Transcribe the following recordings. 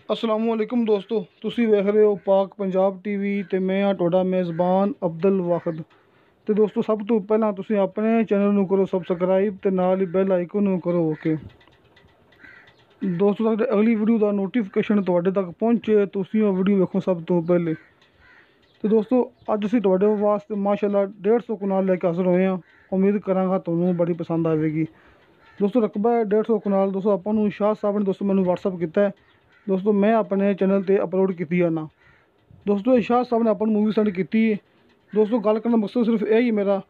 असलामुअलैकुम दोस्तों, ਤੁਸੀਂ ਵੇਖ ਰਹੇ ਹੋ ਪਾਕ ਪੰਜਾਬ ਟੀਵੀ ਤੇ ਮੈਂ ਆ ਤੁਹਾਡਾ ਮੇਜ਼ਬਾਨ ਅਬਦੁਲ ਵਾਖਦ। ਤੇ ਦੋਸਤੋ, ਸਭ ਤੋਂ ਪਹਿਲਾਂ ਤੁਸੀਂ ਆਪਣੇ ਚੈਨਲ ਨੂੰ ਕਰੋ ਸਬਸਕ੍ਰਾਈਬ ਤੇ ਨਾਲ ਹੀ ਬੈਲ ਆਈਕਨ ਨੂੰ ਕਰੋ ਓਕੇ। ਦੋਸਤੋ, ਸਾਡੇ ਅਗਲੀ ਵੀਡੀਓ ਦਾ ਨੋਟੀਫਿਕੇਸ਼ਨ ਤੁਹਾਡੇ ਤੱਕ ਪਹੁੰਚੇ ਤੁਸੀਂ ਉਹ ਵੀਡੀਓ ਵੇਖੋ ਸਭ ਤੋਂ ਪਹਿਲੇ। ਤੇ ਦੋਸਤੋ, ਅੱਜ ਅਸੀਂ ਤੁਹਾਡੇ ਵਾਸਤੇ ਮਾਸ਼ਾਅੱਲਾ 150 ਕਨਾਲ ਲੈ ਕੇ ਹਾਜ਼ਰ ਹੋਏ ਹਾਂ। ਉਮੀਦ ਕਰਾਂਗਾ ਤੁਹਾਨੂੰ ਬੜੀ ਪਸੰਦ ਆਵੇਗੀ। ਦੋਸਤੋ, ਰਕਬਾ ਹੈ 150 ਕਨਾਲ। ਦੋਸਤੋ, ਆਪਾਂ ਨੂੰ ਸ਼ਾਹ ਸਾਹਿਬ ਨੇ ਮੈਨੂੰ WhatsApp ਕੀਤਾ ਹੈ। ਦੋਸਤੋ, मैं अपने चैनल पर अपलोड की ना। दोस्तों, शाह साहब ने अपन मूवी सेंड की। दोस्तों, गल करने मकसद सिर्फ यही मेरा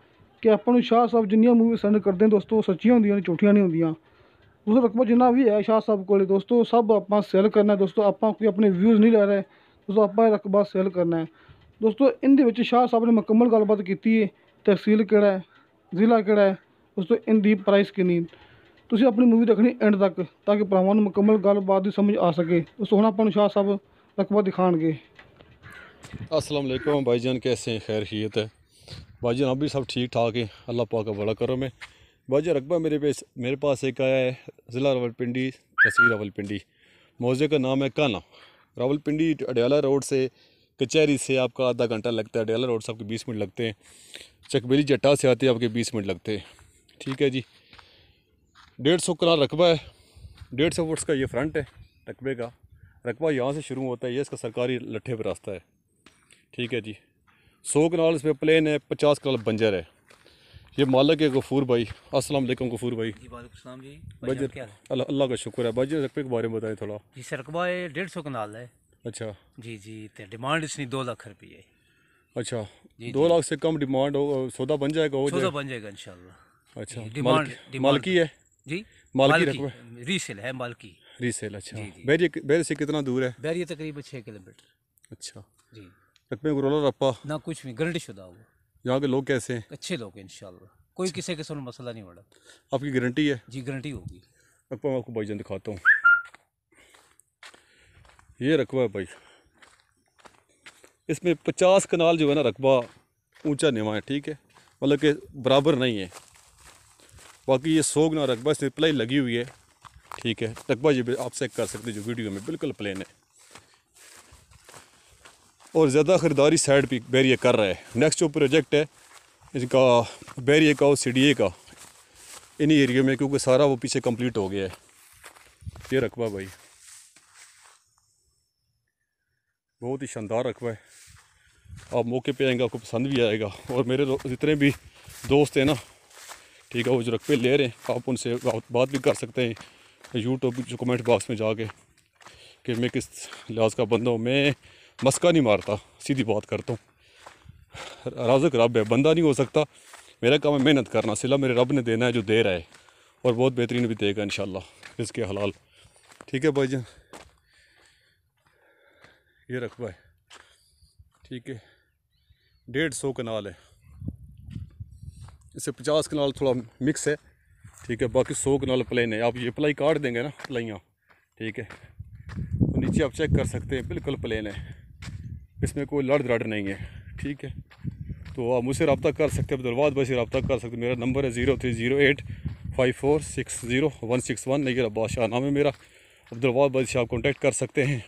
कि अपन शाह साहब जिन्नियां मूवी सेंड करते हैं दोस्तों, सच्चियां होंदियां ने, झूठियां नहीं होंदियां। दोस्तों, रकबा जिन्ना भी है शाह साहब को दोस्तों सब आप सेल करना है। दोस्तों, आप कोई अपने व्यूज़ नहीं लै रहे। दोस्तों, आप रकबा सेल करना है। दोस्तों, इन शाह साहब ने मुकम्मल गलबात की। तहसील केड़ा है, ज़िला केड़ा है, दोस्तों इनकी प्राइस किन्नी। ਤੁਸੀਂ ਆਪਣੀ ਮੂਵੀ ਦੇਖਣੀ ਐਂਡ ਤੱਕ ਤਾਂ ਕਿ ਭਰਾਵਾਂ ਨੂੰ ਮੁਕੰਮਲ ਗੱਲਬਾਤ ਦੀ ਸਮਝ ਆ सके। ਉਸ ਹੁਣ ਆਪਾਂ ਨੂੰ ਸ਼ਾਹ ਸਾਹਿਬ ਰਕਬਾ दिखाएंगे। अस्सलाम वालेकुम भाईजान, कैसे हैं? खैर खैरियत है भाईजान, आप भी सब ठीक ठाक है, अल्लाह पाक का बड़ा करम है। भाईजान, रकबा मेरे पास एक आया है, ज़िला रावलपिंडी, तहसील रावलपिंडी। मौजे का नाम है काना। रावलपिंडी अडयाला रोड से, कचहरी से आपका आधा घंटा लगता है। अडयाला रोड से आपके 20 मिनट लगते हैं। चकबेली जट्टा से आते हैं आपके 20 मिनट लगते हैं। ठीक है जी। 150 कनाल रकबा है। 150 फुट का ये फ्रंट है रकबे का। रकबा यहाँ से शुरू होता है, ये इसका सरकारी लट्ठे पर रास्ता है। ठीक है जी। 100 कनाल इसमें प्लेन है, 50 कनाल बंजर है। ये मालिक है गफूर भाई। अस्सलाम वालेकुम गफूर भाई। जी वालेकुम सलाम जी। भाई क्या अल्लाह का शुक्र है। भाई रकबे के बारे में बताएं थोड़ा। जी सर, रकबा है 150 कनाल है। अच्छा जी जी। तो डिमांड इसकी 2 लाख रुपये है। अच्छा, जी 2 लाख से कम डिमांड हो, सौदा बन जाएगा? हो सौदा जाए बन जाएगा इंशाल्लाह। अच्छा, डिमांड मालकी है? जी मालकी रकबा रीसेल है, मालकी रीसेल। अच्छा, जी जी। बैरिया से कितना दूर है? बैरिया तकरीबन 6 किलोमीटर। अच्छा, जी। रकबे को रोला रप्पा ना कुछ भी, गारंटी शुदा हो। यहाँ के लोग कैसे हैं? अच्छे लोग हैं इंशाल्लाह, कोई किसी के साथ मसला नहीं बड़ा। आपकी गारंटी है? जी गारंटी होगी। रकबा मैं आपको भाईजान दिखाता हूँ। ये रकबा है भाई, इसमें 50 कनाल जो है ना रकबा ऊंचा नीवा है। ठीक है, मतलब कि बराबर नहीं है। बाकी ये 100 कनाल रकबा, इसमें प्लाई लगी हुई है। ठीक है, रकबा ये आप चेक कर सकते हैं जो वीडियो में बिल्कुल प्लेन है। और ज़्यादा ख़रीदारी साइड पे बैरिया कर रहा है। नेक्स्ट जो प्रोजेक्ट है इसका बैरिया का और CDA का इन्हीं एरिया में, क्योंकि सारा वो पीछे कंप्लीट हो गया है। ये रकबा भाई बहुत ही शानदार रकबा है। आप मौके पे आएंगे, आपको पसंद भी आएगा। और मेरे जितने भी दोस्त हैं ना, ठीक है, वो जो रकबे ले रहे हैं, आप उनसे बात भी कर सकते हैं यूट्यूब जो कमेंट बॉक्स में जाके कि मैं किस लिहाज का बंदा हूँ। मैं मस्का नहीं मारता, सीधी बात करता हूँ। राज़िक रब है, बंदा नहीं हो सकता। मेरा काम है मेहनत करना, सिला मेरे रब ने देना है जो दे रहा है, और बहुत बेहतरीन भी देगा इंशाल्लाह, इसके हलाल। ठीक है भाईजान, ये रकबा है। ठीक है, 150 कनाल है। इससे 50 कनाल थोड़ा मिक्स है। ठीक है, बाकी 100 कनाल प्लेन है। आप ये प्लाई काट देंगे ना, प्लाइयाँ, ठीक है, तो नीचे आप चेक कर सकते हैं बिल्कुल प्लेन है। इसमें कोई लड़ दड़ नहीं है। ठीक है, तो आप मुझसे रब्ता कर सकते हैं, अब्दुल भाई से रब्ता कर सकते हैं। मेरा नंबर है 03085460 161। नहीं, बादशाह नाम है मेरा। अब्दुल भाई से आप कॉन्टेक्ट कर सकते हैं।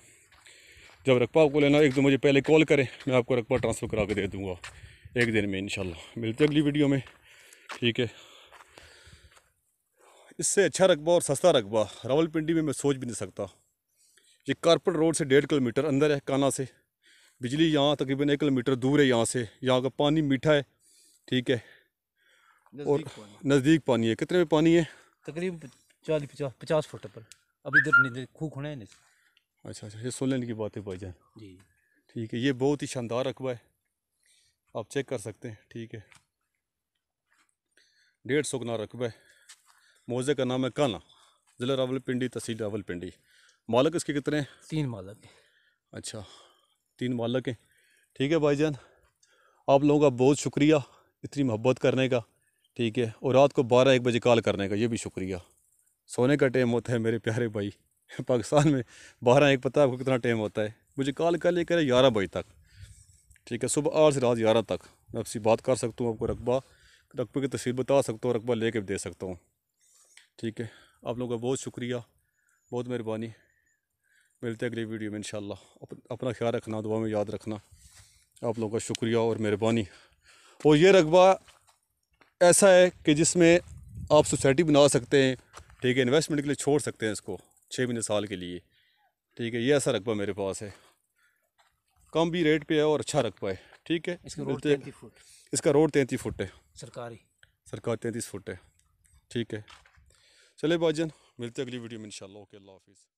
जब रकबा आपको लेना, एक दो मुझे पहले कॉल करें, मैं आपको रकबा ट्रांसफ़र करा के दे दूँगा एक दिन में इंशाल्लाह। मिलते अगली वीडियो में। ठीक है, इससे अच्छा रकबा और सस्ता रकबा रावलपिंडी में मैं सोच भी नहीं सकता। ये कारपेट रोड से 1.5 किलोमीटर अंदर है काना से। बिजली यहाँ तकरीबन 1 किलोमीटर दूर है यहाँ से। यहाँ का पानी मीठा है। ठीक है, और नज़दीक पानी है। कितने में पानी है? तकरीबन 40-50 फुट पर। अब इधर खूह खुना है नहीं। अच्छा, ये सुन लेने की बात है भाईजान जी। ठीक है, ये बहुत ही शानदार रकबा है, आप चेक कर सकते हैं। ठीक है, 150 कनाल रकबा है। मौजे का नाम है काना, ज़िला रावलपिंडी, तहसील रावलपिंडी। मालिक इसके कितने हैं? 3 मालिक हैं। अच्छा, 3 मालिक हैं। ठीक है भाईजान, आप लोगों का बहुत शुक्रिया इतनी मोहब्बत करने का। ठीक है, और रात को 12-1 बजे कॉल करने का, ये भी शुक्रिया। सोने का टाइम होता है मेरे प्यारे भाई। पाकिस्तान में 12-1 पता है आपको कितना टाइम होता है। मुझे कॉल कर ले करें 11 बजे तक। ठीक है, सुबह 8 से रात 11 तक मैं आपसे बात कर सकता हूँ। आपको रकबे की तस्वीर बता सकता हूँ, रकबा ले कर दे सकता हूँ। ठीक है, आप लोगों का बहुत शुक्रिया, बहुत मेहरबानी। मिलते हैं अगली वीडियो में इंशाल्लाह। अपना ख्याल रखना, दुआ में याद रखना। आप लोगों का शुक्रिया और मेहरबानी। और ये रकबा ऐसा है कि जिसमें आप सोसाइटी बना सकते हैं, ठीक है, इन्वेस्टमेंट के लिए छोड़ सकते हैं इसको 6 महीने साल के लिए, ठीक है। ये ऐसा रकबा मेरे पास है, कम भी रेट पे है और अच्छा रकबा है, ठीक है। इसका रोड 33 फुट इसका रोड 33 फुट है, सरकारी। सरकार 33 फुट है, ठीक है। चले भाईजान, मिलते हैं अगली वीडियो में इंशाल्लाह। ओके, अल्लाह हाफिज़।